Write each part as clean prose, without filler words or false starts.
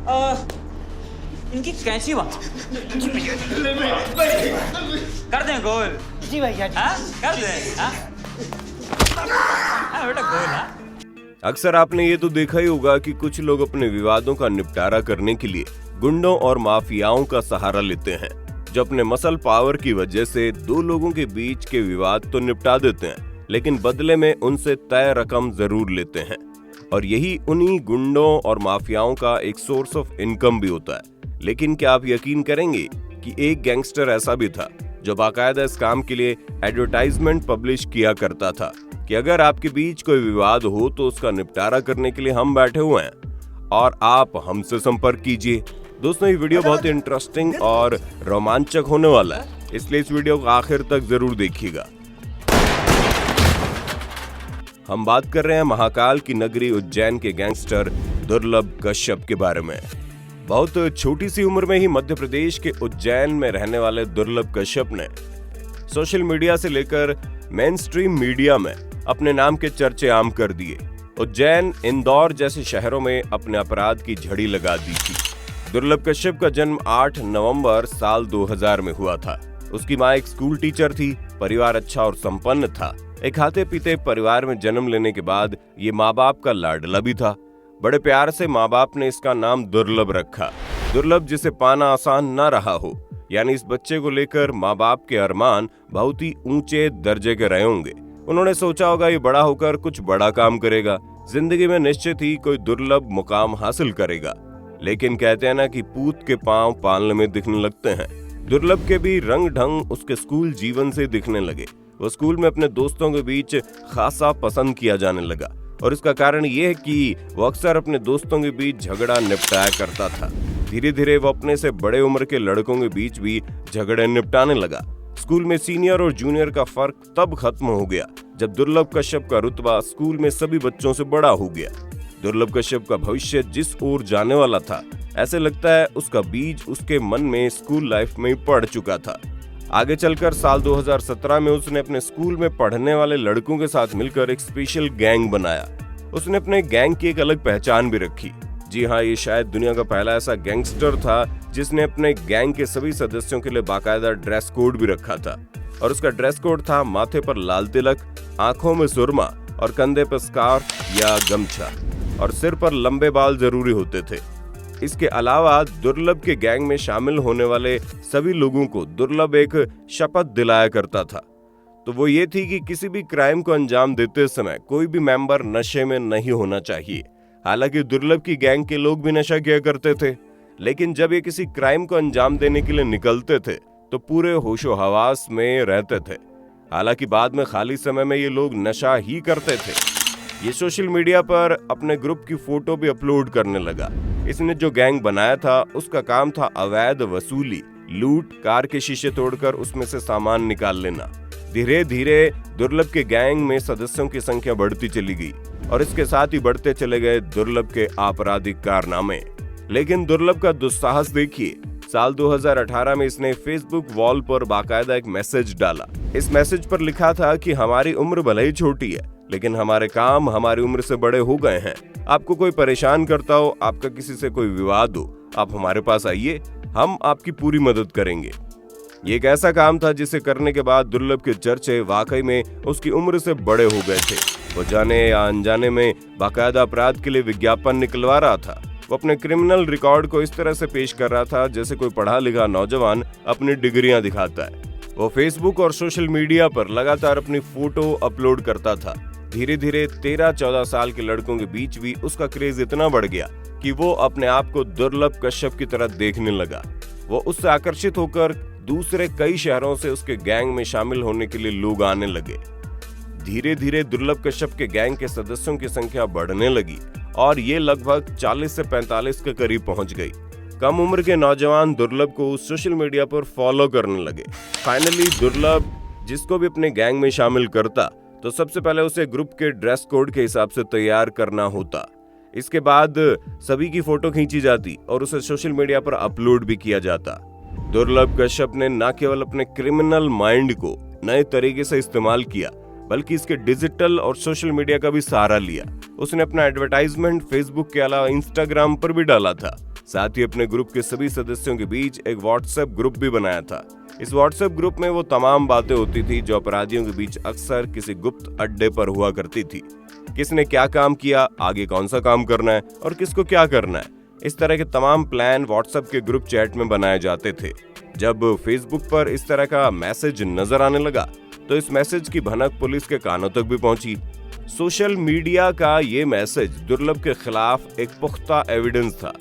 इनकी कैंची वहाँ कर दें गोल। जी भैया जी। कर दें बेटा गोल। अक्सर आपने ये तो देखा ही होगा कि कुछ लोग अपने विवादों का निपटारा करने के लिए गुंडों और माफियाओं का सहारा लेते हैं, जो अपने मसल पावर की वजह से दो लोगों के बीच के विवाद तो निपटा देते हैं, लेकिन बदले में उनसे तय रकम जरूर लेते हैं। और यही उन्हीं गुंडों और माफियाओं का एक सोर्स ऑफ इनकम भी होता है। लेकिन क्या आप यकीन करेंगे कि एक गैंगस्टर ऐसा भी था जो बाकायदा इस काम के लिए एडवर्टाइजमेंट पब्लिश किया करता था कि अगर आपके बीच कोई विवाद हो तो उसका निपटारा करने के लिए हम बैठे हुए हैं और आप हमसे संपर्क कीजिए। दोस्तों, ये वीडियो बहुत ही इंटरेस्टिंग और रोमांचक होने वाला है, इसलिए इस वीडियो को आखिर तक जरूर देखिएगा। हम बात कर रहे हैं महाकाल की नगरी उज्जैन के गैंगस्टर दुर्लभ कश्यप के बारे में। बहुत छोटी सी उम्र में ही मध्य प्रदेश के उज्जैन में रहने वाले दुर्लभ कश्यप ने सोशल मीडिया से लेकर मेन स्ट्रीम मीडिया में अपने नाम के चर्चे आम कर दिए। उज्जैन, इंदौर जैसे शहरों में अपने अपराध की झड़ी लगा दी थी। दुर्लभ कश्यप का जन्म 8 नवंबर साल 2000 में हुआ था। उसकी मां एक स्कूल टीचर थी। परिवार अच्छा और संपन्न था। एक खाते पीते परिवार में जन्म लेने के बाद ये माँ बाप का लाडला भी था। बड़े प्यार से माँ बाप ने इसका नाम दुर्लभ रखा। दुर्लभ जिसे पाना आसान न रहा हो, यानी इस बच्चे को लेकर माँ बाप के अरमान बहुत ही ऊंचे दर्जे के रहे होंगे। उन्होंने सोचा होगा ये बड़ा होकर कुछ बड़ा काम करेगा, जिंदगी में निश्चित ही कोई दुर्लभ मुकाम हासिल करेगा। लेकिन कहते हैं ना कि पूत के पांव पालने में दिखने लगते हैं। दुर्लभ के भी रंग ढंग उसके स्कूल जीवन से दिखने लगे। वो स्कूल में अपने दोस्तों के बीच खासा पसंद किया जाने लगा और इसका कारण ये है कि वो अक्सर अपने दोस्तों के बीच झगड़ा निपटाया करता था। धीरे धीरे वो अपने से बड़े उम्र के लड़कों के बीच भी झगड़े निपटाने लगा। स्कूल में सीनियर और जूनियर का फर्क तब खत्म हो गया जब दुर्लभ कश्यप का रुतबा स्कूल में सभी बच्चों से बड़ा हो गया। दुर्लभ कश्यप का भविष्य जिस ओर जाने वाला था, ऐसे लगता है उसका बीज उसके मन में स्कूल लाइफ में पड़ चुका था। आगे चलकर साल 2017 में उसने अपने स्कूल में पढ़ने वाले लड़कों के साथ मिलकर एक स्पेशल गैंग बनाया। उसने अपने गैंग की एक अलग पहचान भी रखी। जी हाँ, ये शायद दुनिया का पहला ऐसा गैंगस्टर था जिसने अपने गैंग के सभी सदस्यों के लिए बाकायदा ड्रेस कोड भी रखा था। और उसका ड्रेस कोड था माथे पर लाल तिलक, आंखों में सुरमा और कंधे पर स्कार्फ या गमछा और सिर पर लंबे बाल जरूरी होते थे। इसके अलावा दुर्लभ के गैंग में शामिल होने वाले सभी लोगों को दुर्लभ एक शपथ दिलाया करता था। तो वो ये थी कि किसी भी क्राइम को अंजाम देते समय कोई भी मेंबर नशे में नहीं होना चाहिए। हालांकि दुर्लभ की गैंग के लोग भी नशा किया करते थे, लेकिन जब ये किसी क्राइम को अंजाम देने के लिए निकलते थे तो पूरे होशो हवास में रहते थे। हालांकि बाद में खाली समय में ये लोग नशा ही करते थे। ये सोशल मीडिया पर अपने ग्रुप की फोटो भी अपलोड करने लगा। इसने जो गैंग बनाया था उसका काम था अवैध वसूली, लूट, कार के शीशे तोड़कर उसमें से सामान निकाल लेना। धीरे धीरे दुर्लभ के गैंग में सदस्यों की संख्या बढ़ती चली गई और इसके साथ ही बढ़ते चले गए दुर्लभ के आपराधिक कारनामे। लेकिन दुर्लभ का दुस्साहस देखिए। साल 2018 में इसने फेसबुक वॉल पर बाकायदा एक मैसेज डाला। इस मैसेज पर लिखा था कि हमारी उम्र भले ही छोटी है, लेकिन हमारे काम हमारी उम्र से बड़े हो गए हैं। आपको कोई परेशान करता हो, आपका किसी से कोई विवाद हो, आप हमारे पास आइए, हम आपकी पूरी मदद करेंगे। ये एक ऐसा काम था जिसे करने के बाद दुर्लभ के चर्चे वाकई में उसकी उम्र से बड़े हो गए थे। वो जाने या अनजाने में बाकायदा अपराध के लिए विज्ञापन निकलवा रहा था। वो अपने क्रिमिनल रिकॉर्ड को इस तरह से पेश कर रहा था जैसे कोई पढ़ा लिखा नौजवान अपनी डिग्रियां दिखाता है। वो फेसबुक और सोशल मीडिया पर लगातार अपनी फोटो अपलोड करता था। धीरे धीरे 13-14 साल के लड़कों के बीच भी उसका क्रेज इतना बढ़ गया कि वो अपने आप को दुर्लभ कश्यप की तरह देखने लगा। वो उससे आकर्षित होकर दूसरे कई शहरों से उसके गैंग में शामिल होने के लिए लोग आने लगे। धीरे धीरे दुर्लभ कश्यप के गैंग के सदस्यों की संख्या बढ़ने लगी और ये लगभग 40 से 45 के करीब पहुंच गई। कम उम्र के नौजवान दुर्लभ को सोशल मीडिया पर फॉलो करने लगे। फाइनली दुर्लभ जिसको भी अपने गैंग में शामिल करता तो सबसे पहले उसे ग्रुप के ड्रेस कोड के हिसाब से तैयार करना होता। इसके बाद सभी की फोटो खींची जाती और उसे सोशल मीडिया पर अपलोड भी किया जाता। दुर्लभ कश्यप ने न केवल अपने क्रिमिनल माइंड को नए तरीके से इस्तेमाल किया, बल्कि इसके डिजिटल और सोशल मीडिया का भी सहारा लिया। उसने अपना एडवर्टाइजमेंट फेसबुक के अलावा इंस्टाग्राम पर भी डाला था। साथ ही अपने ग्रुप के सभी सदस्यों के बीच एक व्हाट्सएप ग्रुप भी बनाया था। इस व्हाट्सएप ग्रुप में वो तमाम बातें होती थी जो अपराधियों के बीच अक्सर किसी गुप्त अड्डे पर हुआ करती थी। किसने क्या काम किया, आगे कौन सा काम करना है और किसको क्या करना है, इस तरह के तमाम प्लान व्हाट्सएप के ग्रुप चैट में बनाए जाते थे। जब फेसबुक पर इस तरह का मैसेज नजर आने लगा तो इस मैसेज की भनक पुलिस के कानों तक भी पहुंची। सोशल मीडिया का ये मैसेज दुर्लभ के खिलाफ एक पुख्ता एविडेंस था।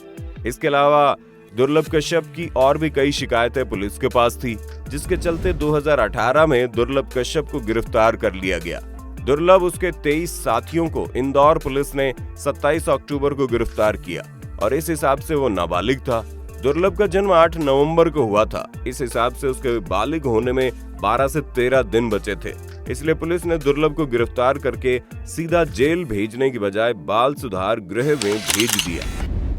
इसके अलावा दुर्लभ कश्यप की और भी कई शिकायतें पुलिस के पास थी, जिसके चलते 2018 में दुर्लभ कश्यप को गिरफ्तार कर लिया गया। दुर्लभ उसके 23 साथियों को इंदौर पुलिस ने 27 अक्टूबर को गिरफ्तार किया और इस हिसाब से वो नाबालिग था। दुर्लभ का जन्म 8 नवंबर को हुआ था। इस हिसाब से उसके बालिग होने में 12 से 13 दिन बचे थे। इसलिए पुलिस ने दुर्लभ को गिरफ्तार करके सीधा जेल भेजने की बजाय बाल सुधार गृह में भेज दिया।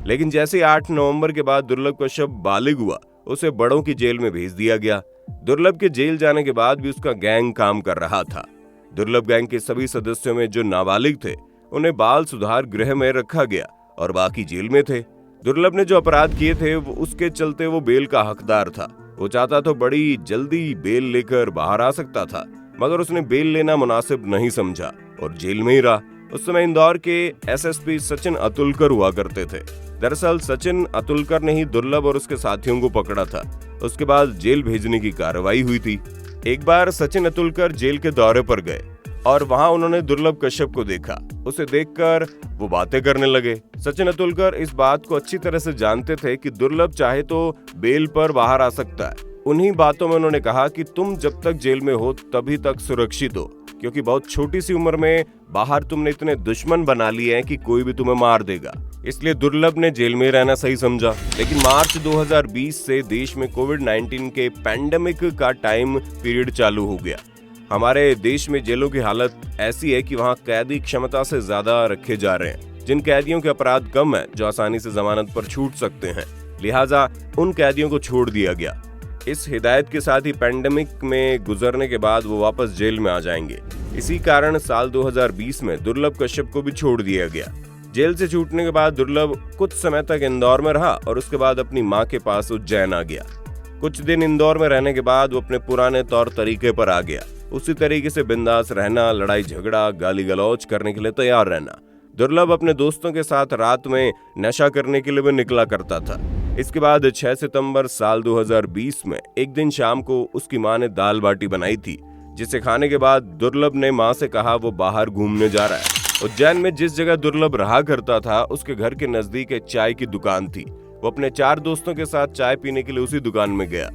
लेकिन जैसे 8 नवंबर के बाद दुर्लभ कश्यप बालिग हुआ, उसे बड़ों की जेल में भेज दिया गया। दुर्लभ के जेल जाने के बाद भी उसका गैंग काम कर रहा था। दुर्लभ गैंग के सभी सदस्यों में जो नाबालिग थे उन्हें बाल सुधार गृह में रखा गया और बाकी जेल में थे। दुर्लभ ने जो अपराध किए थे उसके चलते वो बेल का हकदार था। वो चाहता तो बड़ी जल्दी बेल लेकर बाहर आ सकता था, मगर उसने बेल लेना मुनासिब नहीं समझा और जेल में ही रहा। उस समय इंदौर के एसएसपी सचिन अतुलकर हुआ करते थे। दरअसल सचिन अतुलकर ने ही दुर्लभ और उसके साथियों को पकड़ा था। उसके बाद जेल भेजने की कार्रवाई हुई थी। एक बार सचिन अतुलकर जेल के दौरे पर गए और वहां उन्होंने दुर्लभ कश्यप को देखा। उसे देखकर वो बातें करने लगे। सचिन अतुलकर इस बात को अच्छी तरह से जानते थे कि दुर्लभ चाहे तो बेल पर बाहर आ सकता है। उन्हीं बातों में उन्होंने कहा कि तुम जब तक जेल में हो तभी तक सुरक्षित हो, क्योंकि बहुत छोटी सी उम्र में बाहर तुमने इतने दुश्मन बना लिए हैं कि कोई भी तुम्हें मार देगा। इसलिए दुर्लभ ने जेल में रहना सही समझा। लेकिन मार्च 2020 से देश में कोविड-19 के पैंडेमिक का टाइम पीरियड चालू हो गया। हमारे देश में जेलों की हालत ऐसी है कि वहाँ कैदी क्षमता से ज्यादा रखे जा रहे हैं। जिन कैदियों के अपराध कम है, जो आसानी से जमानत पर छूट सकते हैं, लिहाजा उन कैदियों को छोड़ दिया गया। इस हिदायत के साथ ही पैंडेमिक में गुजरने के बाद वो वापस जेल में आ जाएंगे। इसी कारण साल 2020 में दुर्लभ कश्यप को भी छोड़ दिया गया। जेल से छूटने के बाद दुर्लभ कुछ समय तक इंदौर में रहा और उसके बाद अपनी मां के पास उज्जैन आ गया। कुछ दिन इंदौर में रहने के बाद वो अपने पुराने तौर तरीके पर आ गया। उसी तरीके से बिंदास रहना, लड़ाई झगड़ा, गाली गलौज करने के लिए तैयार रहना। दुर्लभ अपने दोस्तों के साथ रात में नशा करने के लिए भी निकला करता था। इसके बाद 6 सितंबर साल 2020 में एक दिन शाम को उसकी मां ने दाल बाटी बनाई थी, जिसे खाने के बाद दुर्लभ ने मां से कहा वो बाहर घूमने जा रहा है। उज्जैन में जिस जगह दुर्लभ रहा करता था उसके घर के नजदीक एक चाय की दुकान थी। वो अपने 4 दोस्तों के साथ चाय पीने के लिए उसी दुकान में गया।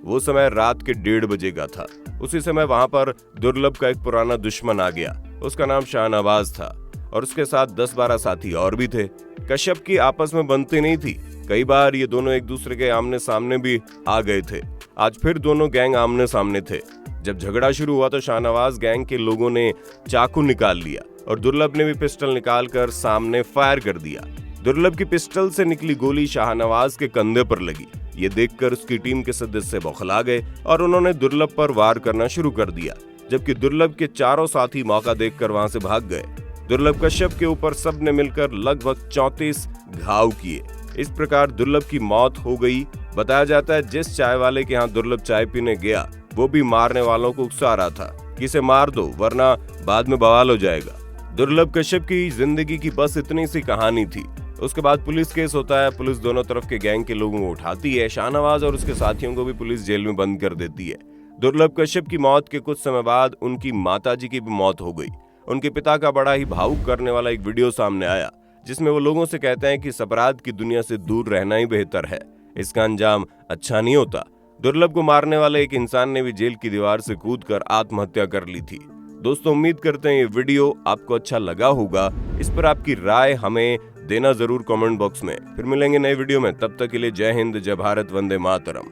वो समय रात के 1:30 बजे का था। उसी समय वहां पर दुर्लभ का एक पुराना दुश्मन आ गया। उसका नाम शाहनवाज था और उसके साथ 10-12 साथी और भी थे। कश्यप की आपस में बनती नहीं थी। कई बार ये दोनों एक दूसरे के आमने सामने भी आ गए थे। आज फिर दोनों गैंग आमने सामने थे। जब झगड़ा शुरू हुआ तो शाहनवाज गैंग के लोगों ने चाकू निकाल लिया और दुर्लभ ने भी पिस्टल निकालकर सामने फायर कर दिया। दुर्लभ की पिस्टल से निकली गोली शाहनवाज के कंधे पर लगी। ये देखकर उसकी टीम के सदस्य बौखला गए और उन्होंने दुर्लभ पर वार करना शुरू कर दिया, जबकि दुर्लभ के चारों साथी मौका देखकर वहां से भाग गए। दुर्लभ कश्यप के ऊपर सबने मिलकर लगभग 34 घाव किए। इस प्रकार दुर्लभ की मौत हो गई। बताया जाता है जिस चाय वाले के यहाँ दुर्लभ चाय पीने गया वो भी मारने वालों को उकसा रहा था कि इसे मार दो वरना बाद में बवाल हो जाएगा। दुर्लभ कश्यप की जिंदगी की बस इतनी सी कहानी थी। उसके बाद पुलिस केस होता है। पुलिस दोनों तरफ के गैंग के लोगों को उठाती है। शाहनवाज और उसके साथियों को भी पुलिस जेल में बंद कर देती है। दुर्लभ कश्यप की मौत के कुछ समय बाद उनकी माताजी की भी मौत हो गई। उनके पिता का बड़ा ही भावुक करने वाला एक वीडियो सामने आया, जिसमें वो लोगों से कहते हैं कि इस अपराध की दुनिया से दूर रहना ही बेहतर है, इसका अंजाम अच्छा नहीं होता। दुर्लभ को मारने वाले एक इंसान ने भी जेल की दीवार से कूदकर आत्महत्या कर ली थी। दोस्तों, उम्मीद करते हैं ये वीडियो आपको अच्छा लगा होगा। इस पर आपकी राय हमें देना जरूर कमेंट बॉक्स में। फिर मिलेंगे नए वीडियो में। तब तक के लिए जय हिंद, जय भारत, वंदे मातरम।